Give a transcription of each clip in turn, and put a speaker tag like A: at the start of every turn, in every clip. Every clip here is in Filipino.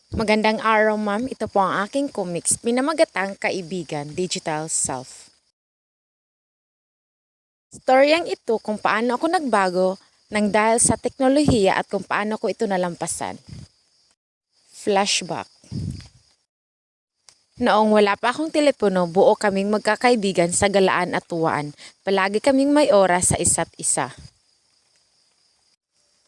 A: Magandang araw, ma'am. Ito po ang aking comics, Pinamagatang Kaibigan, Digital Self. Storyang ito kung paano ako nagbago nang dahil sa teknolohiya at kung paano ko ito nalampasan. Flashback. Noong wala pa akong telepono, buo kaming magkakaibigan sa galaan at tuwaan. Palagi kaming may oras sa isa't isa.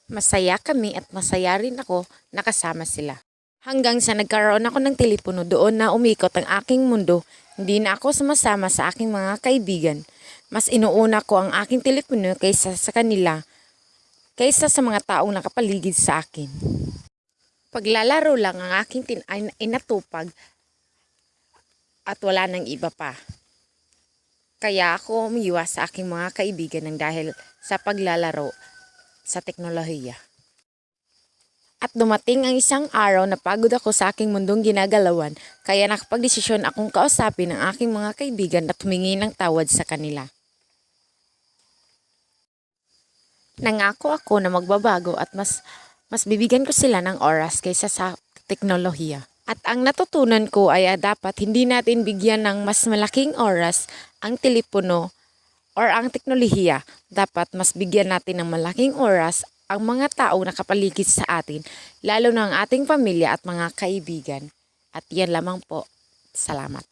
A: Masaya kami at masaya rin ako nakasama sila. Hanggang sa nagkaroon ako ng telepono, doon na umikot ang aking mundo. Hindi na ako sumasama sa aking mga kaibigan. Mas inuuna ko ang aking telepono kaysa sa kanila, kaysa sa mga taong nakapaligid sa akin. Paglalaro lang ang aking inatupag at wala nang iba pa. Kaya ako umiwas sa aking mga kaibigan ng dahil sa paglalaro sa teknolohiya. At dumating ang isang araw na pagod ako sa aking mundong ginagalawan, kaya nakapagdesisyon akong kausapin ang aking mga kaibigan at humingi ng tawad sa kanila. Nangako ako na magbabago at mas bibigyan ko sila ng oras kaysa sa teknolohiya. At ang natutunan ko ay dapat hindi natin bigyan ng mas malaking oras ang telepono or ang teknolohiya. Dapat mas bigyan natin ng malaking oras ang mga taong nakapaligid sa atin, lalo na ang ating pamilya at mga kaibigan. At yan lamang po. Salamat.